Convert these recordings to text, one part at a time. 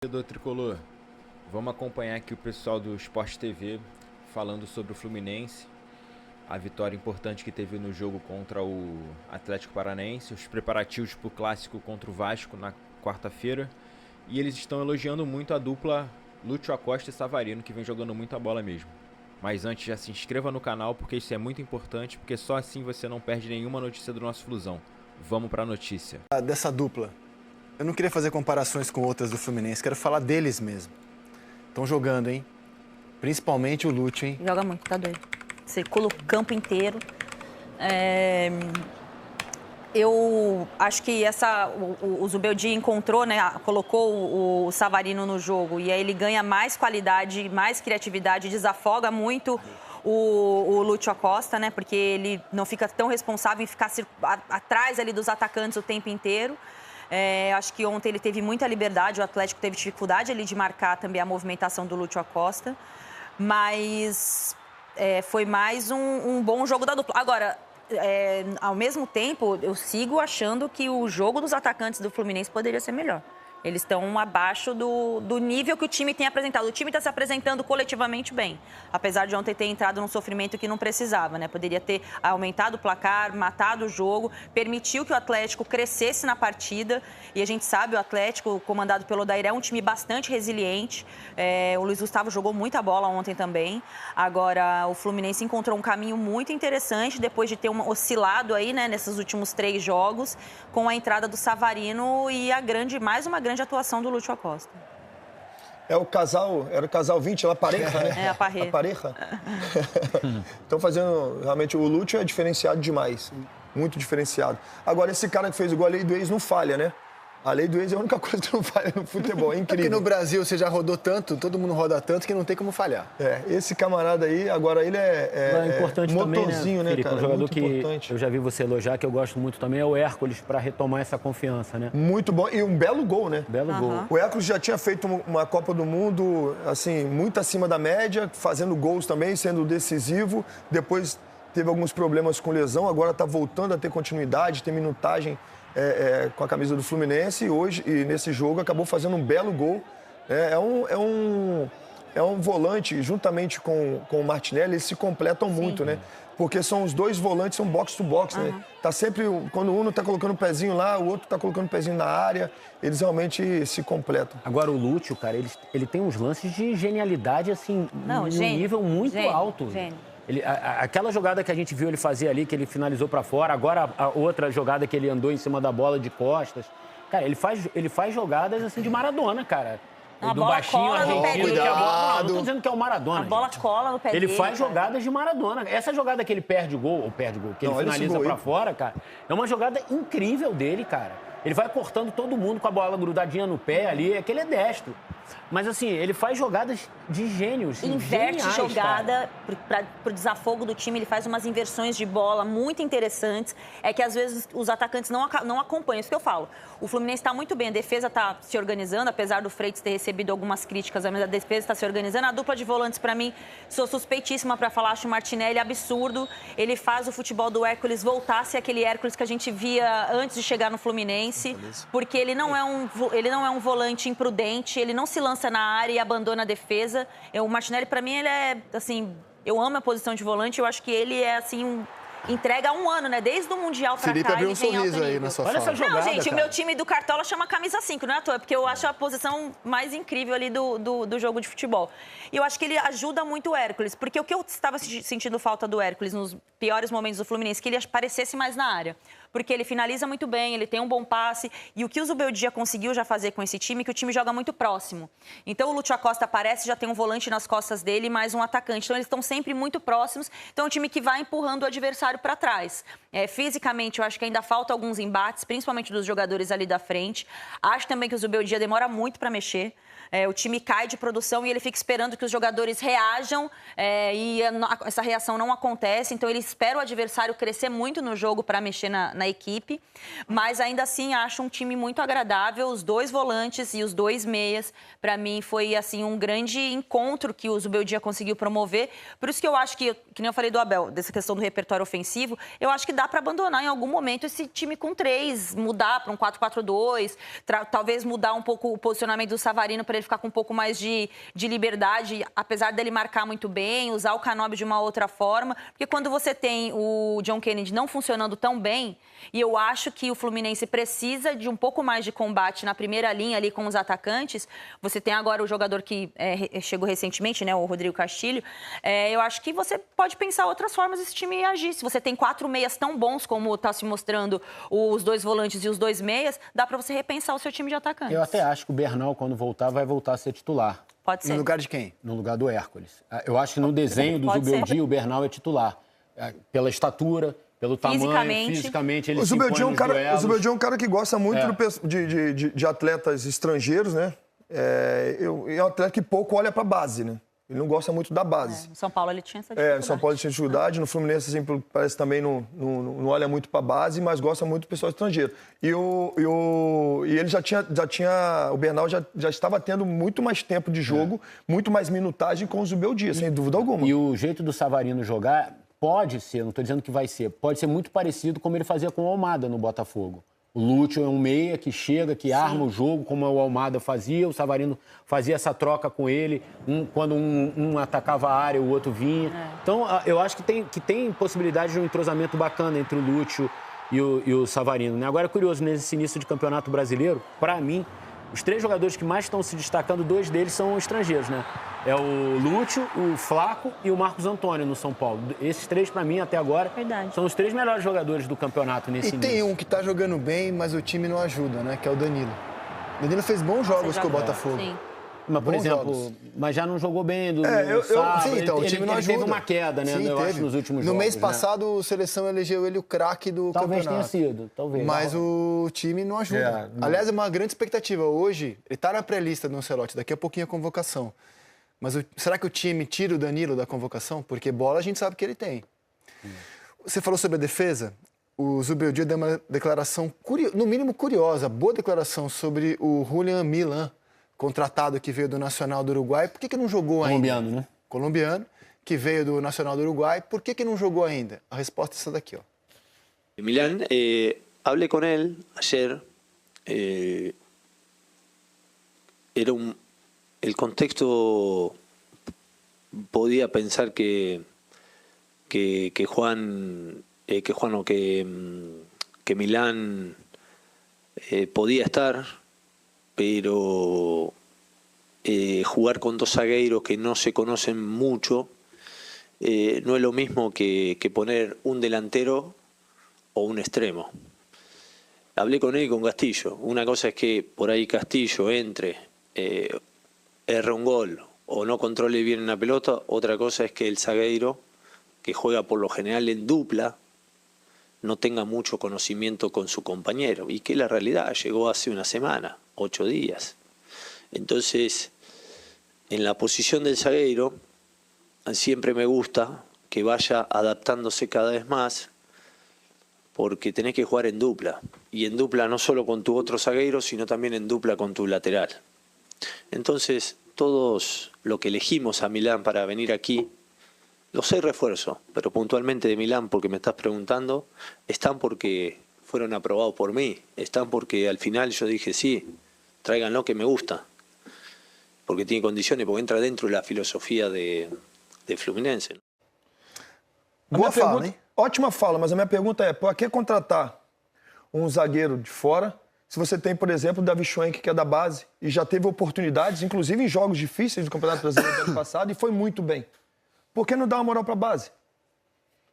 Do Tricolor, vamos acompanhar aqui o pessoal do Sport TV falando sobre o Fluminense, a vitória importante que teve no jogo contra o Atlético Paranaense, os preparativos para o clássico contra o Vasco na quarta-feira, e eles estão elogiando muito a dupla Lúcio Acosta e Savarino, que vem jogando muita bola mesmo. Mas antes, já se inscreva no canal, porque isso é muito importante, porque só assim você não perde nenhuma notícia do nosso Flusão. Vamos para a notícia. Dessa dupla, eu não queria fazer comparações com outras do Fluminense, quero falar deles mesmo. Estão jogando, hein? Principalmente o Lúcio, hein? Joga muito, tá doido. Circula o campo inteiro. Eu acho que o Zubeldia encontrou, né? Colocou o Savarino no jogo e aí ele ganha mais qualidade, mais criatividade, desafoga muito o Lúcio Acosta, né? Porque ele não fica tão responsável em ficar atrás ali dos atacantes o tempo inteiro. Acho que ontem ele teve muita liberdade, o Atlético teve dificuldade ali de marcar também a movimentação do Lúcio Acosta, mas foi mais um bom jogo da dupla. Agora, ao mesmo tempo, eu sigo achando que o jogo dos atacantes do Fluminense poderia ser melhor. Eles estão abaixo do nível que o time tem apresentado. O time está se apresentando coletivamente bem, apesar de ontem ter entrado num sofrimento que não precisava, né? Poderia ter aumentado o placar, matado o jogo, permitiu que o Atlético crescesse na partida. E a gente sabe, o Atlético, comandado pelo Odair, é um time bastante resiliente. O Luiz Gustavo jogou muita bola ontem também. Agora, o Fluminense encontrou um caminho muito interessante depois de ter oscilado aí, né, nesses últimos 3 jogos, com a entrada do Savarino e mais uma grande atuação do Lúcio Acosta. Era o casal 20, a pareja, né? A pareja. A pareja. Estão fazendo, realmente, o Lúcio é diferenciado demais, muito diferenciado. Agora, esse cara que fez o gol, a lei do ex não falha, né? A lei do ex é a única coisa que não falha no futebol, é incrível. Porque no Brasil você já rodou tanto, todo mundo roda tanto que não tem como falhar. Esse camarada aí, agora ele é importante motorzinho, também, né, Felipe, cara? um jogador muito que importante. eu já vi você elogiar, que eu gosto muito também, é o Hércules, para retomar essa confiança, né? Muito bom, e um belo gol, né? Belo gol. O Hércules já tinha feito uma Copa do Mundo, assim, muito acima da média, fazendo gols também, sendo decisivo. Depois teve alguns problemas com lesão, agora está voltando a ter continuidade, ter minutagem com a camisa do Fluminense e nesse jogo acabou fazendo um belo gol. É um volante, juntamente com o Martinelli, eles se completam muito, né? Porque são os dois volantes, são box to box, né? Tá sempre, quando um tá colocando o pezinho lá, o outro tá colocando o pezinho na área, eles realmente se completam. Agora, o Lúcio, cara, ele tem uns lances de genialidade, assim, num nível muito alto. Gênio. Aquela jogada que a gente viu ele fazer ali, que ele finalizou pra fora, agora a outra jogada que ele andou em cima da bola de costas. Cara, ele faz jogadas assim de Maradona, cara. A do bola baixinho cola no pé argentino. dele. Não tô dizendo que é o Maradona. A bola gente. cola no pé Ele dele, faz cara. jogadas de Maradona. Essa jogada que ele perde o gol, que ele finaliza pra fora, cara, é uma jogada incrível dele, cara. Ele vai cortando todo mundo com a bola grudadinha no pé ali, é que ele é destro. Mas, assim, ele faz jogadas de gênios. Inverte geniais, jogada pro desafogo do time, ele faz umas inversões de bola muito interessantes. É que, às vezes, os atacantes não acompanham, isso que eu falo. O Fluminense está muito bem, a defesa está se organizando, apesar do Freitas ter recebido algumas críticas, mas a defesa está se organizando. A dupla de volantes, para mim, sou suspeitíssima para falar, acho o Martinelli absurdo. Ele faz o futebol do Hércules voltar a ser aquele Hércules que a gente via antes de chegar no Fluminense, porque ele não é um volante imprudente, ele não se lança na área e abandona a defesa. O Martinelli, para mim, ele é, assim, eu amo a posição de volante, eu acho que ele é, assim, entrega há um ano, né? Desde o Mundial pra cá. Felipe abriu um ele vem sorriso alto aí nível. na sua Olha fala. essa jogada, Não, gente, cara. o meu time do Cartola chama camisa 5, não é à toa, porque eu acho a posição mais incrível ali do jogo de futebol. E eu acho que ele ajuda muito o Hércules, porque o que eu estava sentindo falta do Hércules nos piores momentos do Fluminense, que ele aparecesse mais na área. Porque ele finaliza muito bem, ele tem um bom passe. E o que o Zubeldia conseguiu já fazer com esse time, que o time joga muito próximo. Então o Lúcio Acosta aparece, já tem um volante nas costas dele e mais um atacante. Então eles estão sempre muito próximos. Então é um time que vai empurrando o adversário para trás. Fisicamente, eu acho que ainda falta alguns embates, principalmente dos jogadores ali da frente. Acho também que o Zubeldia demora muito para mexer. O time cai de produção e ele fica esperando que os jogadores reajam e essa reação não acontece. Então, ele espera o adversário crescer muito no jogo para mexer na equipe. Mas, ainda assim, acho um time muito agradável. Os 2 volantes e os 2 meias, para mim, foi assim um grande encontro que o Zubeldia conseguiu promover. Por isso que eu acho que nem eu falei do Abel, dessa questão do repertório ofensivo, eu acho que dá dá para abandonar em algum momento esse time com 3, mudar para um 4-4-2, talvez mudar um pouco o posicionamento do Savarino para ele ficar com um pouco mais de liberdade, apesar dele marcar muito bem, usar o Canóbio de uma outra forma, porque quando você tem o John Kennedy não funcionando tão bem, e eu acho que o Fluminense precisa de um pouco mais de combate na primeira linha ali com os atacantes, você tem agora o jogador que chegou recentemente, né, o Rodrigo Castilho, eu acho que você pode pensar outras formas desse time agir. Se você tem 4 meias tão bons como está se mostrando os 2 volantes e os 2 meias, dá para você repensar o seu time de atacantes. Eu até acho que o Bernal, quando voltar, vai voltar a ser titular. Pode ser. No lugar de quem? No lugar do Hércules. Eu acho que no desenho do Zubeldia, o Bernal é titular. Pela estatura, pelo tamanho, fisicamente ele se impõe nos duelos. O Zubeldia é um cara que gosta muito de atletas estrangeiros, né? É um atleta que pouco olha para a base, né? Ele não gosta muito da base. No São Paulo ele tinha essa dificuldade. No São Paulo ele tinha dificuldade. No Fluminense, assim, parece também não olha muito para a base, mas gosta muito do pessoal estrangeiro. E ele já tinha... O Bernal já estava tendo muito mais tempo de jogo, muito mais minutagem com o Zubeldia, sem dúvida alguma. E o jeito do Savarino jogar pode ser, não estou dizendo que vai ser, pode ser muito parecido como ele fazia com o Almada no Botafogo. O Lúcio é um meia que chega, que arma o jogo, como o Almada fazia. O Savarino fazia essa troca com ele. Quando um atacava a área, o outro vinha. Então, eu acho que tem possibilidade de um entrosamento bacana entre o Lúcio e o Savarino, né? Agora, é curioso, nesse início de campeonato brasileiro, para mim, os 3 jogadores que mais estão se destacando, 2 deles são estrangeiros, né? É o Lúcio, o Flaco e o Marcos Antônio no São Paulo. Esses 3, para mim, até agora, são os 3 melhores jogadores do campeonato nesse início. E tem um que tá jogando bem, mas o time não ajuda, né? Que é o Danilo. O Danilo fez bons jogos com o Botafogo. Sim. Mas, por exemplo, mas já não jogou bem no sábado. Sim, então, o time não ajuda. Ele teve uma queda, né? Sim, eu acho, nos últimos jogos. No mês passado, o Seleção elegeu ele o craque do campeonato. campeonato. Tenha sido, talvez. Mas o time não ajuda. Aliás, é uma grande expectativa. Hoje, ele tá na pré-lista do Ancelotti, daqui a pouquinho a convocação. Mas será que o time tira o Danilo da convocação? Porque bola a gente sabe que ele tem. Você falou sobre a defesa. O Zubeldia deu uma declaração, no mínimo curiosa, boa declaração sobre o Julián Milán, contratado que veio do Nacional do Uruguai. Por que não jogou ainda? Colombiano, né? Colombiano, que veio do Nacional do Uruguai. Por que não jogou ainda? A resposta é essa daqui, ó. Milán, hablé con él ayer. El contexto podía pensar que Milán podía estar, pero jugar con 2 zagueiros que no se conocen mucho no es lo mismo que poner un delantero o un extremo. Hablé con él y con Castillo. Una cosa es que por ahí Castillo entre, erre un gol o no controle bien una pelota. Otra cosa es que el zagueiro, que juega por lo general en dupla, no tenga mucho conocimiento con su compañero. Y que la realidad llegó hace una semana, 8 días. Entonces, en la posición del zagueiro, siempre me gusta que vaya adaptándose cada vez más, porque tenés que jugar en dupla. Y en dupla no solo con tu otro zagueiro, sino también en dupla con tu lateral. Entonces, todos lo que elegimos a Milán para venir aquí, los 6 refuerzos, pero puntualmente de Milán, porque me estás preguntando, están porque fueron aprobados por mí, están porque al final yo dije, sí, tráiganlo que me gusta, porque tiene condiciones, porque entra dentro de la filosofia de Fluminense. Boa fala, hein? Ótima fala, mas a minha pergunta é, por que contratar um zagueiro de fora, se você tem, por exemplo, o Davi Schwenk, que é da base, e já teve oportunidades, inclusive em jogos difíceis do Campeonato Brasileiro do ano passado, e foi muito bem. Por que não dá uma moral para a base?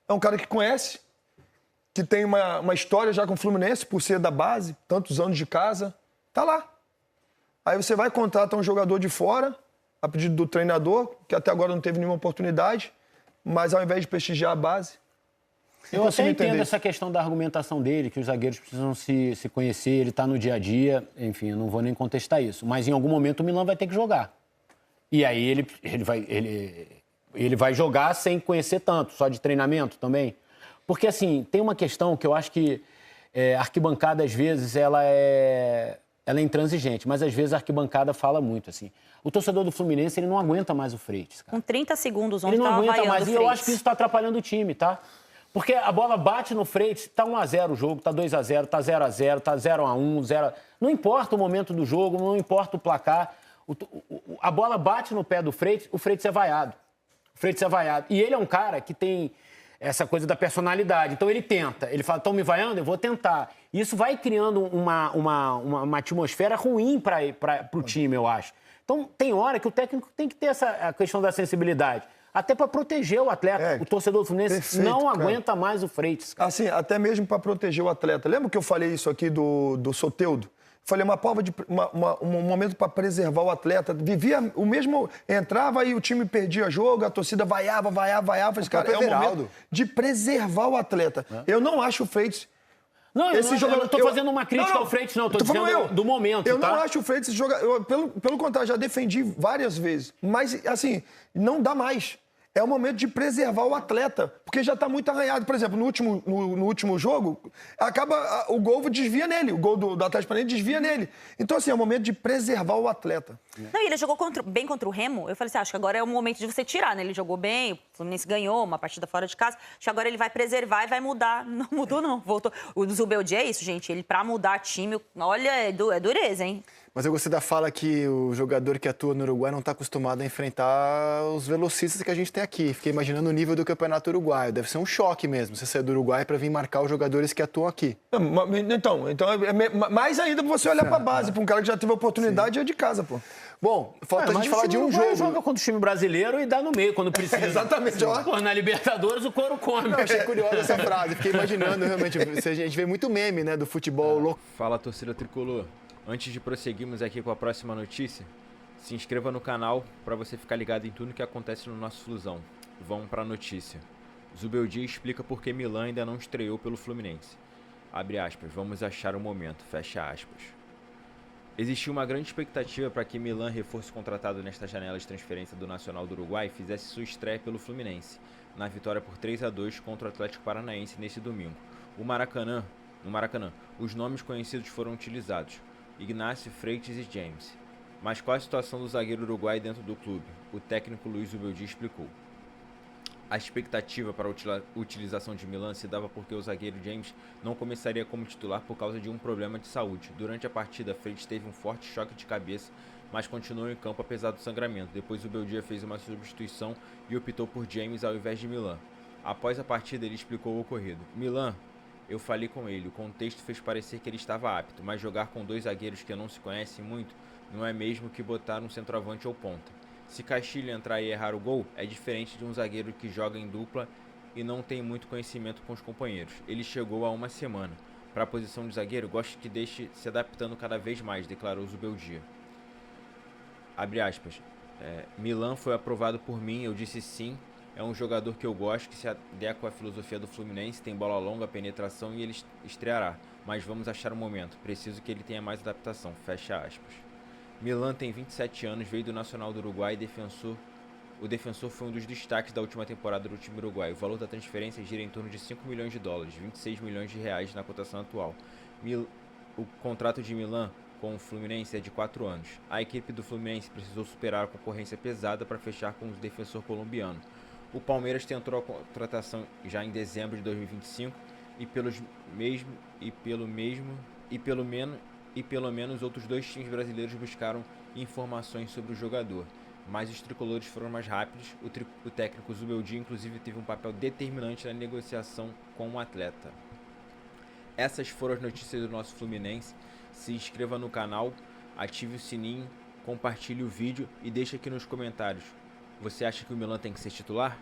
É um cara que conhece, que tem uma história já com o Fluminense, por ser da base, tantos anos de casa, tá lá. Aí você vai contratar um jogador de fora, a pedido do treinador, que até agora não teve nenhuma oportunidade, mas ao invés de prestigiar a base... Eu até entendo essa questão da argumentação dele, que os zagueiros precisam se conhecer, ele está no dia a dia, enfim, eu não vou nem contestar isso. Mas em algum momento o Milán vai ter que jogar. E aí ele vai jogar sem conhecer tanto, só de treinamento também. Porque, assim, tem uma questão que eu acho que a arquibancada, às vezes, ela é intransigente, mas às vezes a arquibancada fala muito, assim. O torcedor do Fluminense, ele não aguenta mais o Freitas, cara. Com 30 segundos, ele não aguenta mais, e eu acho que isso está atrapalhando o time, tá? Porque a bola bate no Freitas, tá 1-0 o jogo, tá 2-0, tá 0-0, tá 0-1, 0... Não importa o momento do jogo, não importa o placar. A bola bate no pé do Freitas, o Freitas é vaiado. O Freitas é vaiado. E ele é um cara que tem essa coisa da personalidade. Então ele tenta. Ele fala, estão me vaiando? Eu vou tentar. Isso vai criando uma atmosfera ruim para o time, eu acho. Então tem hora que o técnico tem que ter a questão da sensibilidade. Até para proteger o atleta. O torcedor do Fluminense não aguenta mais o Freitas. Assim, até mesmo para proteger o atleta. Lembra que eu falei isso aqui do Soteldo? Falei, um momento para preservar o atleta. Vivia o mesmo... Entrava e o time perdia jogo, a torcida vaiava. Cara, é um momento de preservar o atleta. Eu não acho o Freitas... Não, eu não estou fazendo uma crítica ao Freitas, não. Estou dizendo do momento, Eu não acho o Freitas jogador... Pelo contrário, já defendi várias vezes. Mas, assim, não dá mais. É o momento de preservar o atleta, porque já está muito arranhado. Por exemplo, no último jogo, o gol desvia nele. O gol do Atlético Paranaense desvia nele. Então, assim, é o momento de preservar o atleta. Não, e ele jogou bem contra o Remo. Eu falei assim, acho que agora é o momento de você tirar, né? Ele jogou bem, o Fluminense ganhou uma partida fora de casa. Acho que agora ele vai preservar e vai mudar. Não mudou, não. Voltou. O Zubeldia é isso, gente. Ele, pra mudar time, olha, é dureza, hein? Mas eu gostei da fala que o jogador que atua no Uruguai não está acostumado a enfrentar os velocistas que a gente tem aqui. Fiquei imaginando o nível do campeonato uruguaio. Deve ser um choque mesmo, você sair do Uruguai para vir marcar os jogadores que atuam aqui. Então mais ainda você olhar para a base, para um cara que já teve a oportunidade é de casa, pô. Bom, falta a gente falar de um jogo. Joga contra o time brasileiro e dá no meio quando precisa. Exatamente. Pô, na Libertadores o couro come. Não, achei curiosa essa frase. Fiquei imaginando, realmente. A gente vê muito meme, né, do futebol louco. Fala, torcida tricolor. Antes de prosseguirmos aqui com a próxima notícia, se inscreva no canal para você ficar ligado em tudo que acontece no nosso Flusão. Vamos para a notícia. Zubeldia explica por que Milan ainda não estreou pelo Fluminense. Abre aspas, vamos achar o momento, fecha aspas. Existiu uma grande expectativa para que Milan, reforço contratado nesta janela de transferência do Nacional do Uruguai, fizesse sua estreia pelo Fluminense, na vitória por 3-2 contra o Atlético Paranaense nesse domingo. No Maracanã, os nomes conhecidos foram utilizados: Ignacio, Freitas e James. Mas qual a situação do zagueiro uruguai dentro do clube? O técnico Luiz Zubeldia explicou. A expectativa para a utilização de Milan se dava porque o zagueiro James não começaria como titular por causa de um problema de saúde. Durante a partida, Freitas teve um forte choque de cabeça, mas continuou em campo apesar do sangramento. Depois, Zubeldia fez uma substituição e optou por James ao invés de Milan. Após a partida, ele explicou o ocorrido. Milan, eu falei com ele, o contexto fez parecer que ele estava apto, mas jogar com dois zagueiros que não se conhecem muito não é mesmo que botar um centroavante ou ponta. Se Castilho entrar e errar o gol, é diferente de um zagueiro que joga em dupla e não tem muito conhecimento com os companheiros. Ele chegou há uma semana. Para a posição de zagueiro, gosto que deixe se adaptando cada vez mais, declarou Zubeldia. Abre aspas. Milan foi aprovado por mim, eu disse sim. É um jogador que eu gosto, que se adequa à filosofia do Fluminense, tem bola longa, penetração e ele estreará. Mas vamos achar um momento. Preciso que ele tenha mais adaptação. Fecha aspas. Milan tem 27 anos, veio do Nacional do Uruguai e o defensor foi um dos destaques da última temporada do time uruguaio. O valor da transferência gira em torno de 5 milhões de dólares, 26 milhões de reais na cotação atual. O contrato de Milan com o Fluminense é de 4 anos. A equipe do Fluminense precisou superar a concorrência pesada para fechar com o defensor colombiano. O Palmeiras tentou a contratação já em dezembro de 2025 e pelo menos outros dois times brasileiros buscaram informações sobre o jogador. Mas os tricolores foram mais rápidos. O técnico Zubeldia, inclusive, teve um papel determinante na negociação com o atleta. Essas foram as notícias do nosso Fluminense. Se inscreva no canal, ative o sininho, compartilhe o vídeo e deixe aqui nos comentários. Você acha que o Milan tem que ser titular?